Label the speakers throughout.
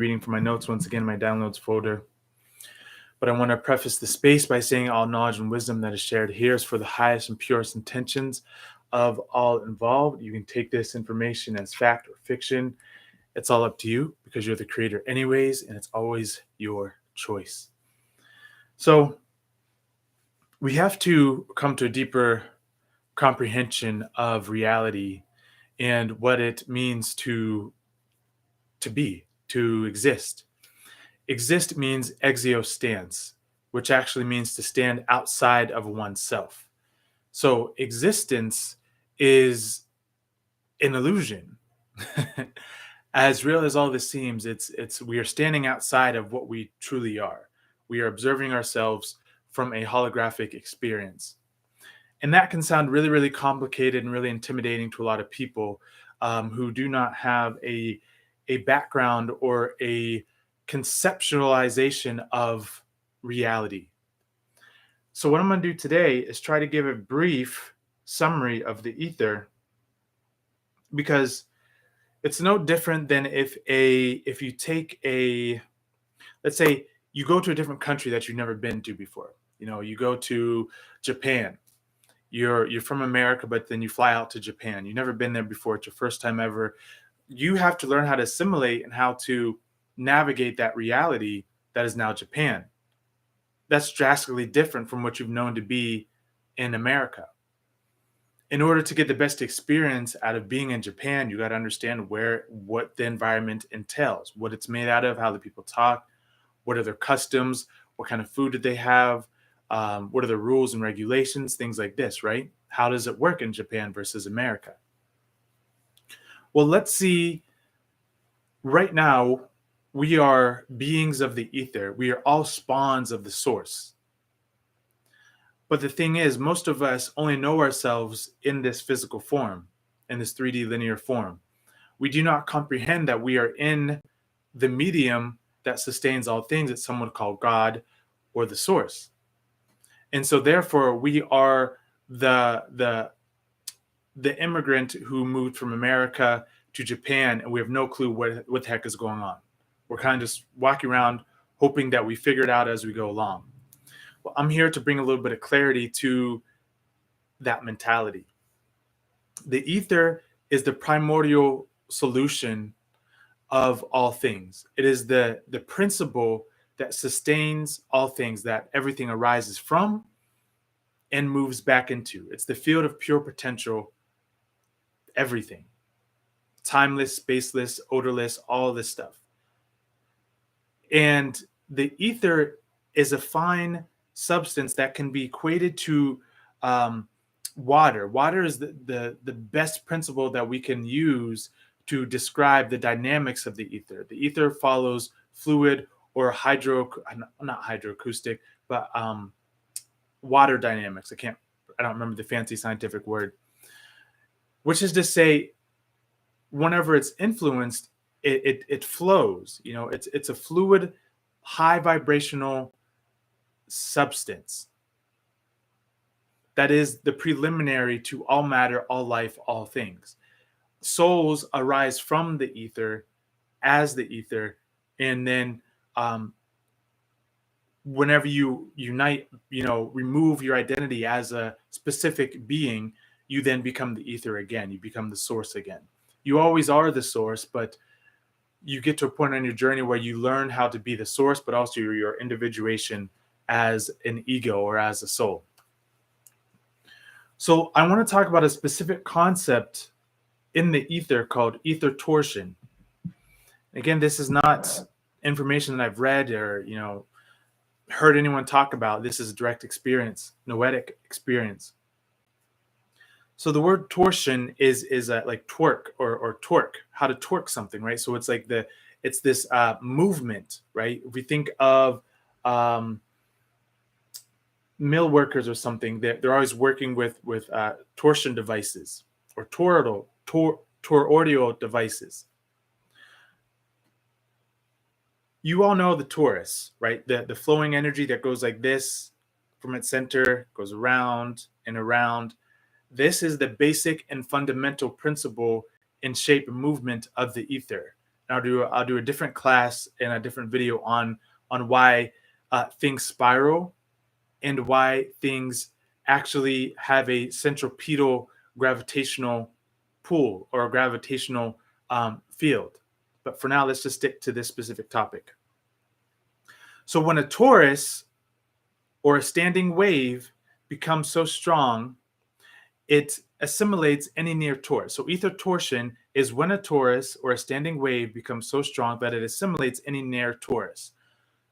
Speaker 1: reading from my notes once again in my downloads folder. But I want to preface the space by saying all knowledge and wisdom that is shared here is for the highest and purest intentions of all involved. You can take this information as fact or fiction. It's all up to you because you're the creator anyways, and it's always your choice. So we have to come to a deeper comprehension of reality and what it means to be, to exist. Exist means exeostance, which actually means to stand outside of oneself. So existence is an illusion. As real as all this seems, it's we are standing outside of what we truly are. We are observing ourselves from a holographic experience. And that can sound really, really complicated and really intimidating to a lot of people who do not have a background or a conceptualization of reality. So what I'm going to do today is try to give a brief summary of the ether, because it's no different than if you take let's say you go to a different country that you've never been to before. You go to Japan. You're from America, but then you fly out to Japan. You've never been there before. It's your first time ever. You have to learn how to assimilate and how to navigate that reality that is now Japan. That's drastically different from what you've known to be in America. In order to get the best experience out of being in Japan, you got to understand what the environment entails, what it's made out of, how the people talk, what are their customs, what kind of food do they have, what are the rules and regulations, things like this, right? How does it work in Japan versus America? Well, let's see. Right now, we are beings of the ether. We are all spawns of the source. But the thing is, most of us only know ourselves in this physical form, in this 3D linear form. We do not comprehend that we are in the medium that sustains all things that some would call God or the source. And so therefore we are the immigrant who moved from America to Japan, and we have no clue what the heck is going on. We're kind of just walking around hoping that we figure it out as we go along. Well, I'm here to bring a little bit of clarity to that mentality. The ether is the primordial solution of all things. It is the principle that sustains all things, that everything arises from and moves back into. It's the field of pure potential, everything. Timeless, spaceless, odorless, all this stuff. And the ether is a fine substance that can be equated to water. Water is the best principle that we can use to describe the dynamics of the ether. The ether follows fluid or not hydroacoustic, but water dynamics. I don't remember the fancy scientific word, which is to say, whenever it's influenced, it flows. It's a fluid, high vibrational substance that is the preliminary to all matter, all life, all things. Souls arise from the ether as the ether, and then whenever you unite, remove your identity as a specific being, you then become the ether again. You become the source again. You always are the source, but you get to a point on your journey where you learn how to be the source, but also your individuation as an ego or as a soul. So I want to talk about a specific concept in the ether called ether torsion. Again, this is not information that I've read or, heard anyone talk about. This is direct experience, noetic experience. So the word torsion is like twerk or torque, how to torque something, right? So it's like it's this movement, right? If we think of mill workers or something, they're always working with torsion devices or toroidal devices. You all know the torus, right? The flowing energy that goes like this from its center, goes around and around. This is the basic and fundamental principle in shape and movement of the ether. and I'll do a different class and a different video on why things spiral and why things actually have a centripetal gravitational pull or a gravitational field. But for now, let's just stick to this specific topic. So when a torus or a standing wave becomes so strong, it assimilates any near torus. So ether torsion is when a torus or a standing wave becomes so strong that it assimilates any near torus.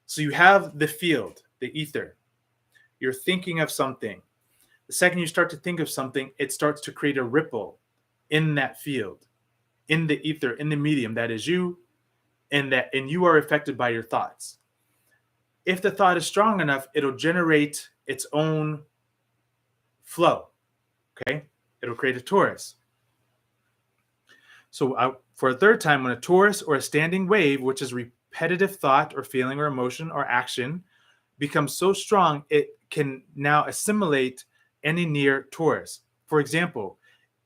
Speaker 1: So you have the field, the ether. You're thinking of something. The second you start to think of something, it starts to create a ripple in that field, in the ether, in the medium that is you, and you are affected by your thoughts. If the thought is strong enough, it'll generate its own flow. Okay, it'll create a torus. So for a third time, when a torus or a standing wave, which is repetitive thought or feeling or emotion or action, becomes so strong, it can now assimilate any near torus. For example,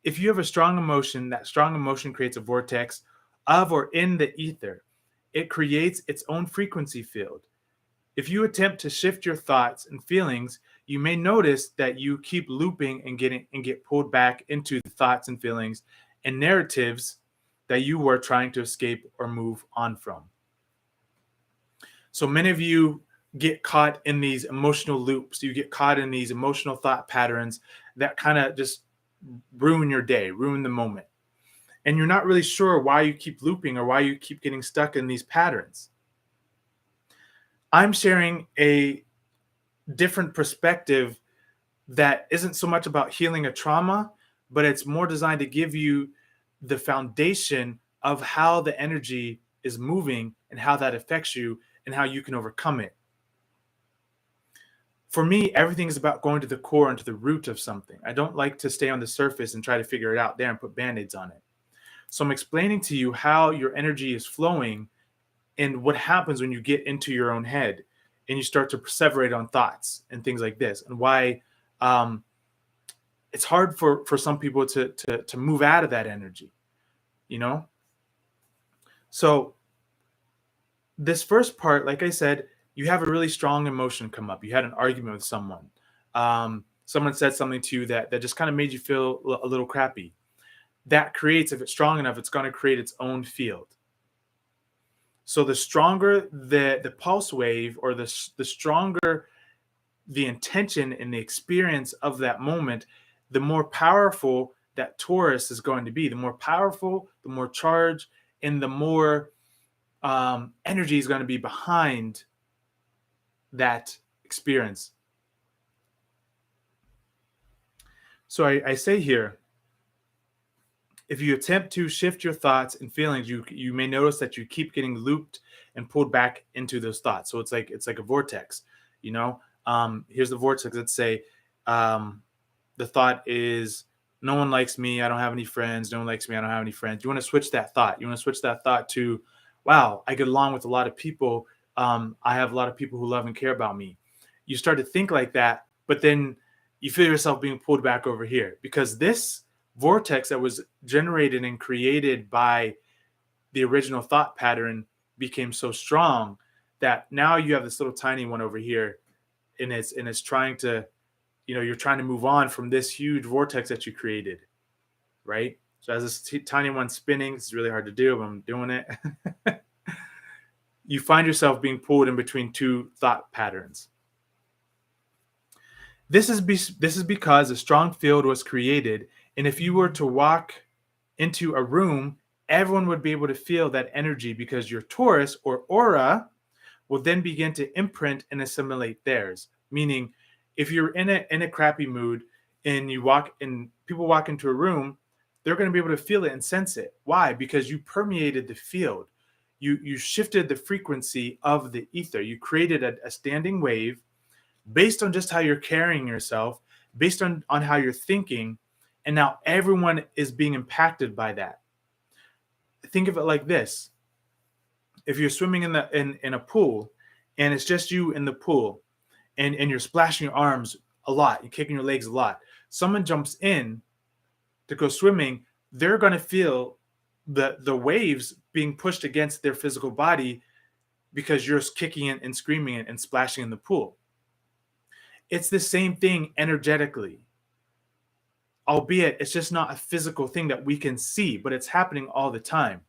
Speaker 1: if you have a strong emotion, that strong emotion creates a vortex of or in the ether. It creates its own frequency field. If you attempt to shift your thoughts and feelings, you may notice that you keep looping and get pulled back into the thoughts and feelings and narratives that you were trying to escape or move on from. So many of you get caught in these emotional loops. You get caught in these emotional thought patterns that kind of just ruin your day, ruin the moment. And you're not really sure why you keep looping or why you keep getting stuck in these patterns. I'm sharing a different perspective that isn't so much about healing a trauma, but it's more designed to give you the foundation of how the energy is moving and how that affects you and how you can overcome it. For me, everything is about going to the core and to the root of something. I don't like to stay on the surface and try to figure it out there and put band-aids on it. So I'm explaining to you how your energy is flowing and what happens when you get into your own head and you start to perseverate on thoughts and things like this, and why it's hard for some people to move out of that energy, you know? So this first part, like I said, you have a really strong emotion come up. You had an argument with someone. Someone said something to you that just kind of made you feel a little crappy. That creates, if it's strong enough, it's going to create its own field. So the stronger the pulse wave, or the stronger the intention and the experience of that moment, the more powerful that torus is going to be. The more powerful, the more charged, and the more energy is going to be behind that experience. So I say here, if you attempt to shift your thoughts and feelings, you may notice that you keep getting looped and pulled back into those thoughts. So it's like a vortex, you know. Here's the vortex. Let's say the thought is, no one likes me. I don't have any friends. No one likes me. I don't have any friends. You want to switch that thought. You want to switch that thought to, wow, I get along with a lot of people. I have a lot of people who love and care about me. You start to think like that, but then you feel yourself being pulled back over here, because this vortex that was generated and created by the original thought pattern became so strong that now you have this little tiny one over here, and it's trying to, you know, you're trying to move on from this huge vortex that you created, right? So as this tiny one spinning, it's really hard to do, but I'm doing it. You find yourself being pulled in between two thought patterns. This is because a strong field was created, and if you were to walk into a room, everyone would be able to feel that energy, because your torus or aura will then begin to imprint and assimilate theirs. Meaning, if you're in a crappy mood and people walk into a room, they're going to be able to feel it and sense it. Why? Because you permeated the field. You shifted the frequency of the ether. You created a standing wave based on just how you're carrying yourself, based on how you're thinking, and now everyone is being impacted by that. Think of it like this. If you're swimming in a pool, and it's just you in the pool, and you're splashing your arms a lot, you're kicking your legs a lot, someone jumps in to go swimming, they're going to feel the waves being pushed against their physical body because you're kicking it and screaming it and splashing in the pool. It's the same thing energetically, albeit it's just not a physical thing that we can see, but it's happening all the time.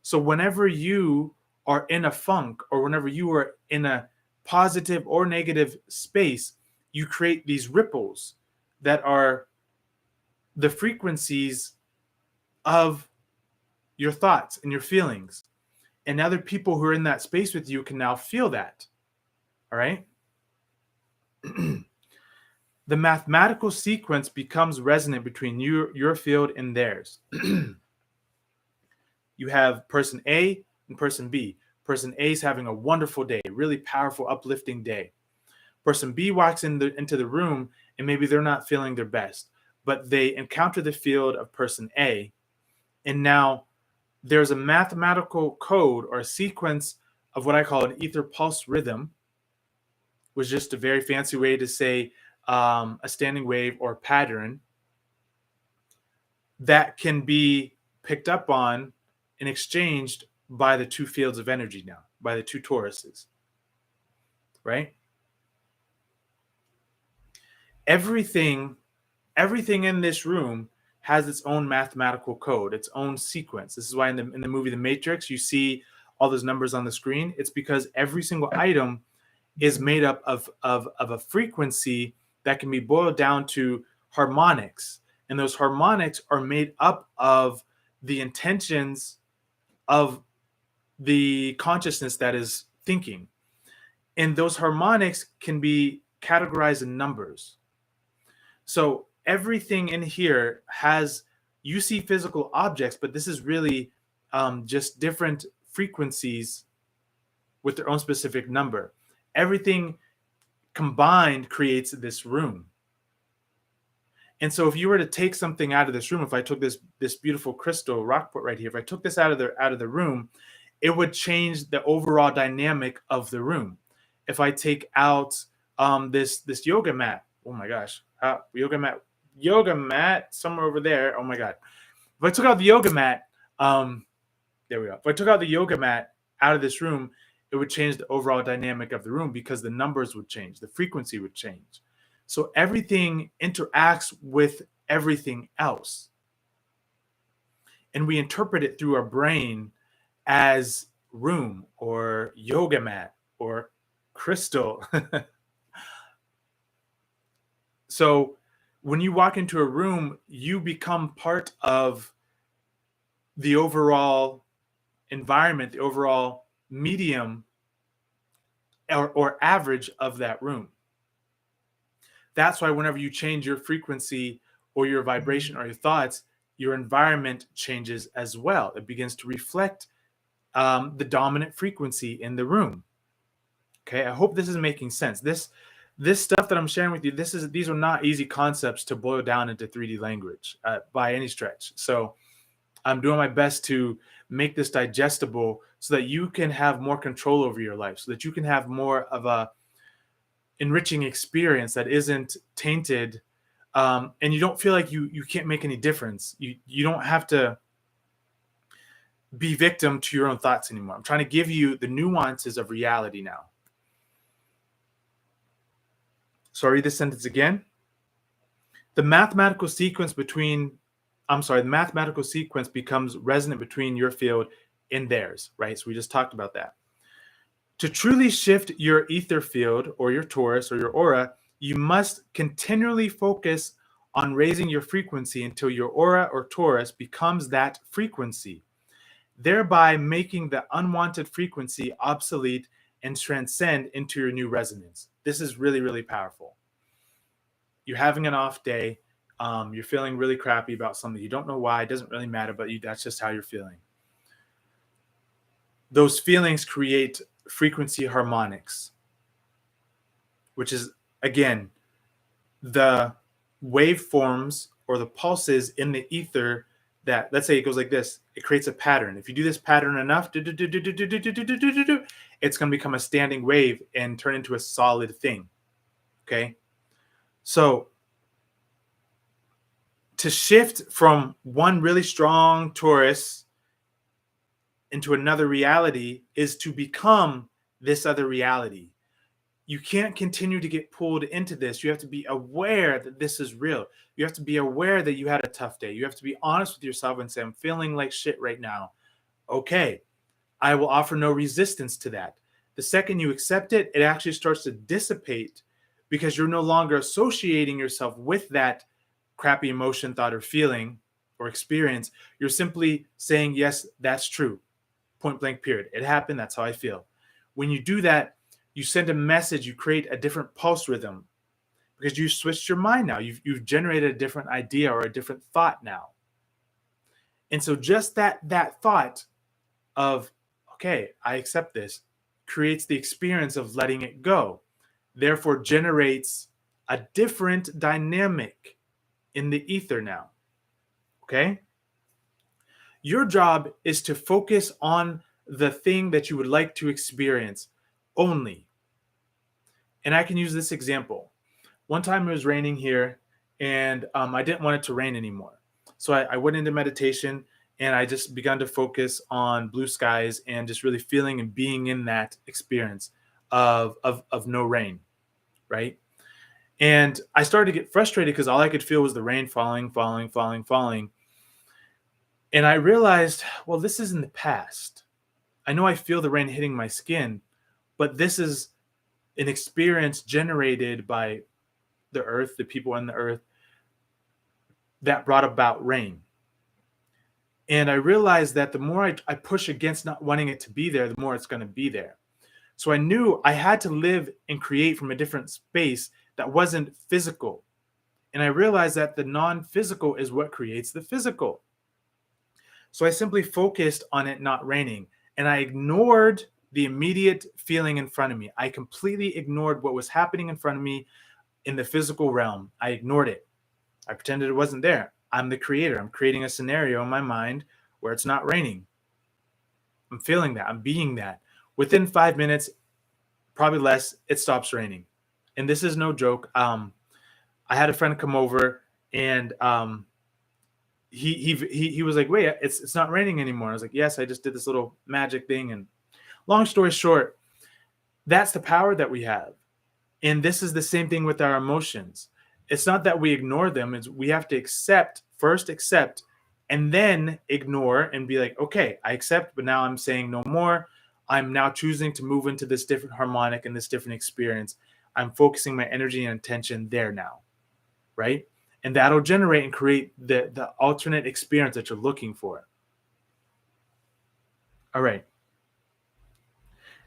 Speaker 1: So whenever you are in a funk or whenever you are in a positive or negative space, you create these ripples that are the frequencies of your thoughts and your feelings. And other people who are in that space with you can now feel that. All right. The mathematical sequence becomes resonant between your field and theirs. You have person A and person B. Person A is having a wonderful day, really powerful, uplifting day. Person B walks into the room and maybe they're not feeling their best, but they encounter the field of person A. And now there's a mathematical code or a sequence of what I call an ether pulse rhythm, which is just a very fancy way to say a standing wave or pattern that can be picked up on and exchanged by the two fields of energy now, by the two Tauruses, right? Everything in this room has its own mathematical code, its own sequence. This is why in the movie The Matrix, you see all those numbers on the screen. It's because every single item is made up of a frequency that can be boiled down to harmonics. And those harmonics are made up of the intentions of the consciousness that is thinking. And those harmonics can be categorized in numbers. So everything in here has, you see physical objects, but this is really just different frequencies with their own specific number. Everything combined creates this room. And so if you were to take something out of this room, if I took this beautiful crystal rockport right here, if I took this out of the room, it would change the overall dynamic of the room. If I take out this yoga mat, oh my gosh, yoga mat somewhere over there. Oh my God. If I took out the yoga mat, there we go. If I took out the yoga mat out of this room, it would change the overall dynamic of the room because the numbers would change, the frequency would change. So everything interacts with everything else. And we interpret it through our brain as room or yoga mat or crystal. So when you walk into a room, you become part of the overall environment, the overall medium or average of that room. That's why whenever you change your frequency or your vibration or your thoughts, your environment changes as well. It begins to reflect the dominant frequency in the room. Okay, I hope this is making sense. This stuff that I'm sharing with you, these are not easy concepts to boil down into 3D language by any stretch. So I'm doing my best to make this digestible so that you can have more control over your life, so that you can have more of a enriching experience that isn't tainted, and you don't feel like you can't make any difference. You don't have to be victim to your own thoughts anymore. I'm trying to give you the nuances of reality now. So I'll read this sentence again. The mathematical sequence becomes resonant between your field and theirs, right? So we just talked about that. To truly shift your ether field or your torus or your aura, you must continually focus on raising your frequency until your aura or torus becomes that frequency, thereby making the unwanted frequency obsolete and transcend into your new resonance. This is really, really powerful. You're having an off day. You're feeling really crappy about something. You don't know why. It doesn't really matter, but that's just how you're feeling. Those feelings create frequency harmonics, which is, again, the waveforms or the pulses in the ether that, let's say it goes like this. It creates a pattern. If you do this pattern enough, it's going to become a standing wave and turn into a solid thing. Okay? So to shift from one really strong torus into another reality is to become this other reality. You can't continue to get pulled into this. You have to be aware that this is real. You have to be aware that you had a tough day. You have to be honest with yourself and say, I'm feeling like shit right now. Okay, I will offer no resistance to that. The second you accept it, it actually starts to dissipate because you're no longer associating yourself with that crappy emotion, thought, or feeling or experience. You're simply saying, yes, that's true. Point blank, period. It happened. That's how I feel. When you do that, you send a message, you create a different pulse rhythm because you've switched your mind now. You've generated a different idea or a different thought now. And so just that thought of, okay, I accept this, creates the experience of letting it go, therefore generates a different dynamic in the ether now. Okay? Your job is to focus on the thing that you would like to experience only. And I can use this example. One time it was raining here, and I didn't want it to rain anymore. So I went into meditation, and I just began to focus on blue skies and just really feeling and being in that experience of no rain, right? And I started to get frustrated because all I could feel was the rain falling, falling, falling, falling. And I realized, well, this is in the past. I know I feel the rain hitting my skin, but this is an experience generated by the earth, the people on the earth, that brought about rain. And I realized that the more I push against not wanting it to be there, the more it's going to be there. So I knew I had to live and create from a different space that wasn't physical. And I realized that the non-physical is what creates the physical. So I simply focused on it not raining, and I ignored the immediate feeling in front of me. I completely ignored what was happening in front of me in the physical realm. I ignored it. I pretended it wasn't there. I'm the creator. I'm creating a scenario in my mind where it's not raining. I'm feeling that. I'm being that. Within 5 minutes, probably less, it stops raining. And this is no joke. I had a friend come over, and he was like, wait, it's not raining anymore. I was like, yes, I just did this little magic thing. And long story short, that's the power that we have. And this is the same thing with our emotions. It's not that we ignore them. It's we have to accept, and then ignore and be like, okay, I accept, but now I'm saying no more. I'm now choosing to move into this different harmonic and this different experience. I'm focusing my energy and attention there now, right? And that'll generate and create the alternate experience that you're looking for. All right.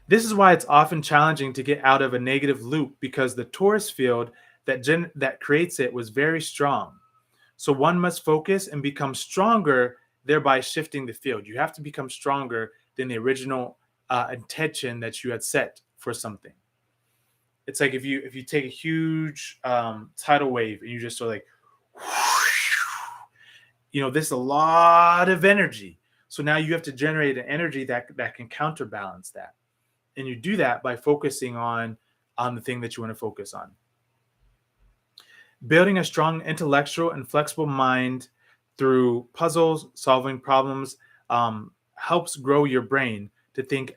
Speaker 1: This is why it's often challenging to get out of a negative loop, because the torus field that creates it was very strong. So one must focus and become stronger, thereby shifting the field. You have to become stronger than the original intention that you had set for something. It's like if you take a huge tidal wave and you just sort of like, this is a lot of energy. So now you have to generate an energy that can counterbalance that. And you do that by focusing on the thing that you want to focus on. Building a strong intellectual and flexible mind through puzzles, solving problems, helps grow your brain to think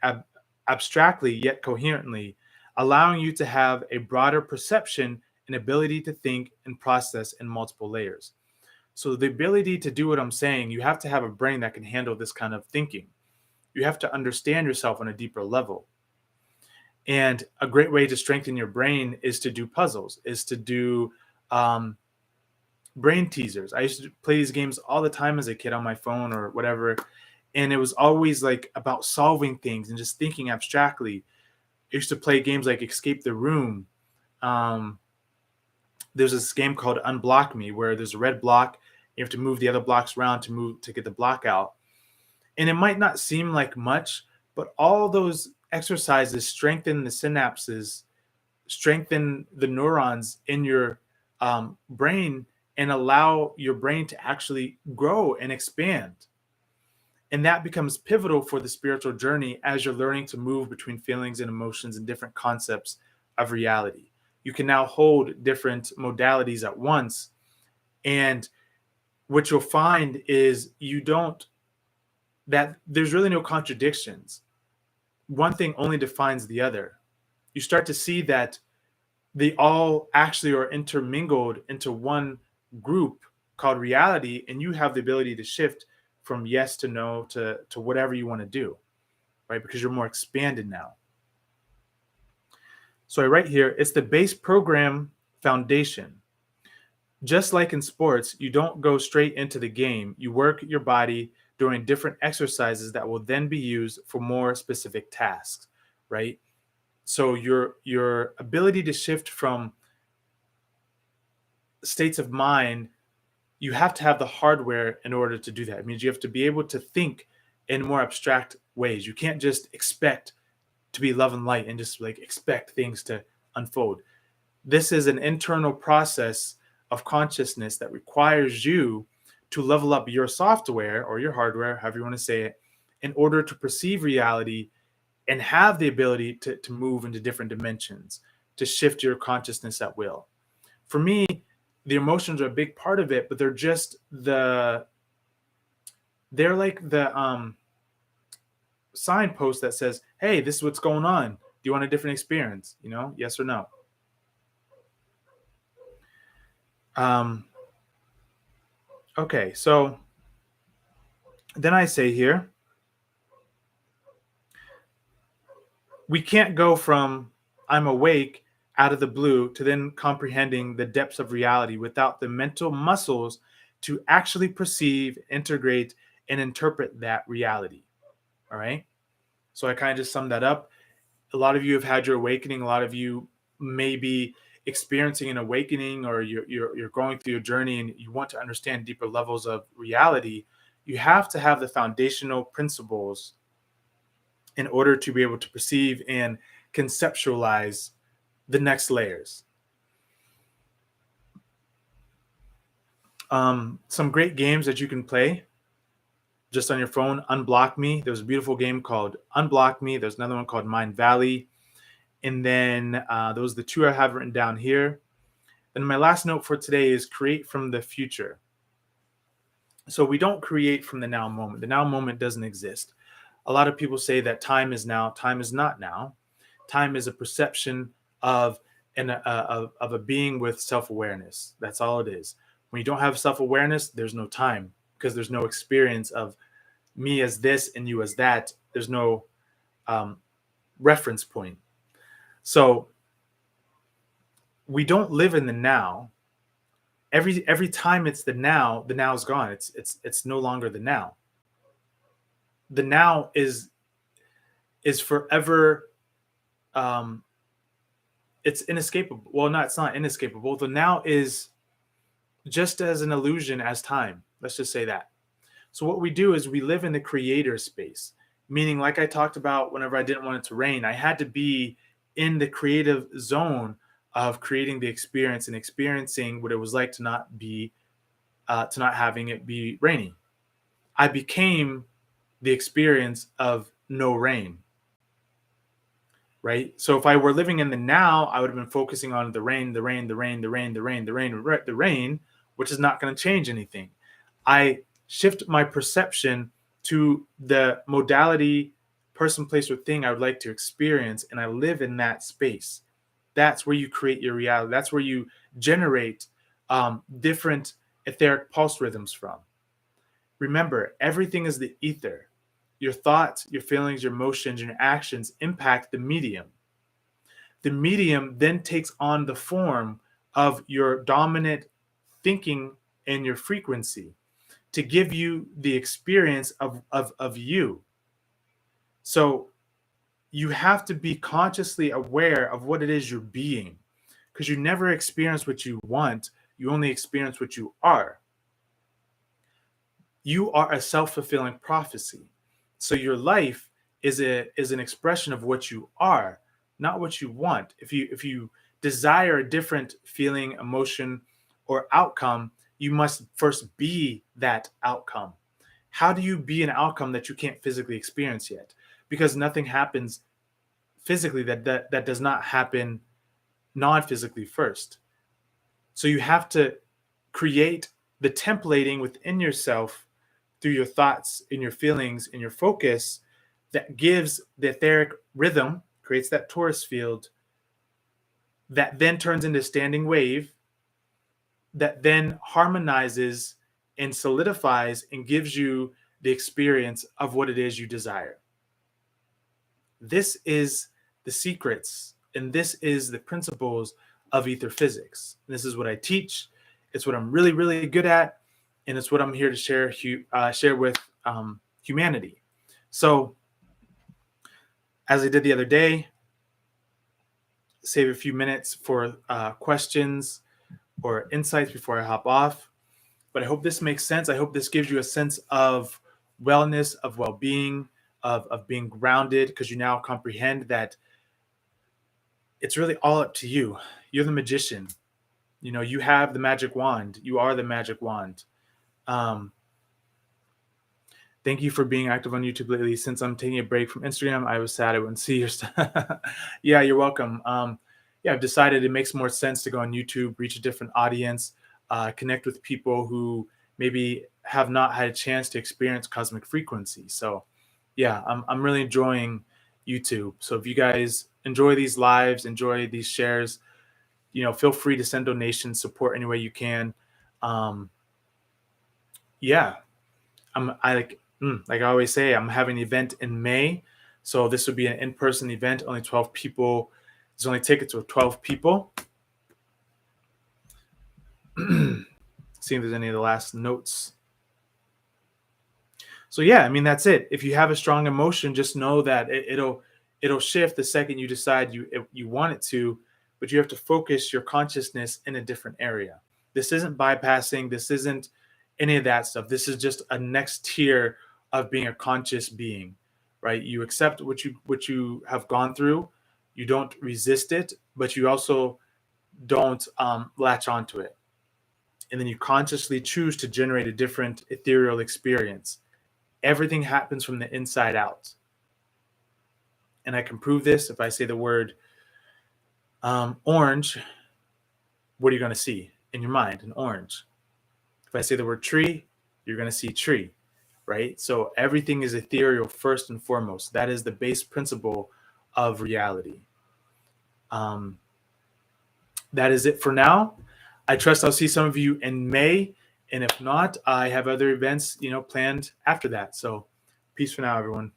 Speaker 1: abstractly yet coherently, allowing you to have a broader perception and ability to think and process in multiple layers. So the ability to do what I'm saying, you have to have a brain that can handle this kind of thinking. You have to understand yourself on a deeper level. And a great way to strengthen your brain is to do puzzles, is to do brain teasers. I used to play these games all the time as a kid on my phone or whatever. And it was always like about solving things and just thinking abstractly. I used to play games like Escape the Room. There's this game called Unblock Me, where there's a red block. You have to move the other blocks around to get the block out. And it might not seem like much, but all those exercises strengthen the synapses, strengthen the neurons in your brain, and allow your brain to actually grow and expand. And that becomes pivotal for the spiritual journey as you're learning to move between feelings and emotions and different concepts of reality. You can now hold different modalities at once. And what you'll find is you don't that there's really no contradictions. One thing only defines the other. You start to see that they all actually are intermingled into one group called reality, and you have the ability to shift from yes to no to whatever you want to do, right? Because you're more expanded now. So I write here, it's the base program foundation. Just like in sports, you don't go straight into the game. You work your body during different exercises that will then be used for more specific tasks, right? So your ability to shift from states of mind, you have to have the hardware in order to do that. It means you have to be able to think in more abstract ways. You can't just expect to be love and light and just like expect things to unfold. This is an internal process of consciousness that requires you to level up your software or your hardware, however you want to say it, in order to perceive reality and have the ability to move into different dimensions, to shift your consciousness at will. For me, the emotions are a big part of it, but they're just they're like the signpost that says, hey, this is what's going on. Do you want a different experience? You know, yes or no? Okay, so then I say here, we can't go from I'm awake out of the blue to then comprehending the depths of reality without the mental muscles to actually perceive, integrate, and interpret that reality. All right. So I kind of just summed that up. A lot of you have had your awakening. A lot of you may be experiencing an awakening, or you're going through your journey and you want to understand deeper levels of reality. You have to have the foundational principles in order to be able to perceive and conceptualize the next layers. Some great games that you can play just on your phone. Unblock Me. There's a beautiful game called Unblock Me. There's another one called Mind Valley. And then those are the two I have written down here. And my last note for today is create from the future. So we don't create from the now moment. The now moment doesn't exist. A lot of people say that time is now. Time is not now. Time is a perception of of a being with self-awareness. That's all it is. When you don't have self-awareness, there's no time, because there's no experience of me as this and you as that. There's no reference point. So we don't live in the now. Every time it's the now is gone. It's no longer the now. The now is forever. It's inescapable. Well, no, it's not inescapable. The now is just as an illusion as time. Let's just say that. So what we do is we live in the creator space, meaning, like I talked about, whenever I didn't want it to rain, I had to be in the creative zone of creating the experience and experiencing what it was like to not having it be rainy. I became the experience of no rain. Right? So if I were living in the now, I would have been focusing on the rain, which is not going to change anything. I shift my perception to the modality, person, place, or thing I would like to experience, and I live in that space. That's where you create your reality. That's where you generate different etheric pulse rhythms from. Remember, everything is the ether. Your thoughts, your feelings, your emotions, your actions impact the medium. The medium then takes on the form of your dominant thinking and your frequency to give you the experience of you. So you have to be consciously aware of what it is you're being, because you never experience what you want. You only experience what you are. You are a self-fulfilling prophecy. So your life is an expression of what you are, not what you want. If you desire a different feeling, emotion, or outcome, you must first be that outcome. How do you be an outcome that you can't physically experience yet? Because nothing happens physically that does not happen non-physically first. So you have to create the templating within yourself through your thoughts and your feelings and your focus that gives the etheric rhythm, creates that torus field that then turns into standing wave, that then harmonizes and solidifies and gives you the experience of what it is you desire. This is the secrets, and this is the principles of ether physics. This is what I teach. It's what I'm really, really good at, and it's what I'm here to share with humanity. So, as I did the other day, save a few minutes for questions or insights before I hop off. But I hope this makes sense. I hope this gives you a sense of wellness, of well-being, of being grounded, because you now comprehend that it's really all up to you. You're the magician. You know, you have the magic wand. You are the magic wand. Thank you for being active on YouTube lately. Since I'm taking a break from Instagram, I was sad I wouldn't see your stuff. Yeah, you're welcome. Yeah, I've decided it makes more sense to go on YouTube, reach a different audience, connect with people who maybe have not had a chance to experience cosmic frequency. So yeah, I'm really enjoying YouTube. So if you guys enjoy these lives, enjoy these shares, you know, feel free to send donations, support any way you can. Yeah, like I always say, I'm having an event in May. So this would be an in-person event, only 12 people. There's only tickets with 12 people. See if there's any of the last notes. So yeah, I mean, that's it. If you have a strong emotion, just know that it'll shift the second you decide you want it to, but you have to focus your consciousness in a different area. This isn't bypassing, this isn't any of that stuff. This is just a next tier of being a conscious being, right? You accept what you have gone through, you don't resist it, but you also don't latch onto it. And then you consciously choose to generate a different ethereal experience. Everything happens from the inside out. And I can prove this if I say the word orange. What are you going to see in your mind? An orange. If I say the word tree, you're going to see tree, right? So everything is ethereal first and foremost. That is the base principle of reality. That is it for now. I trust I'll see some of you in May. And if not, I have other events, planned after that. So peace for now, everyone.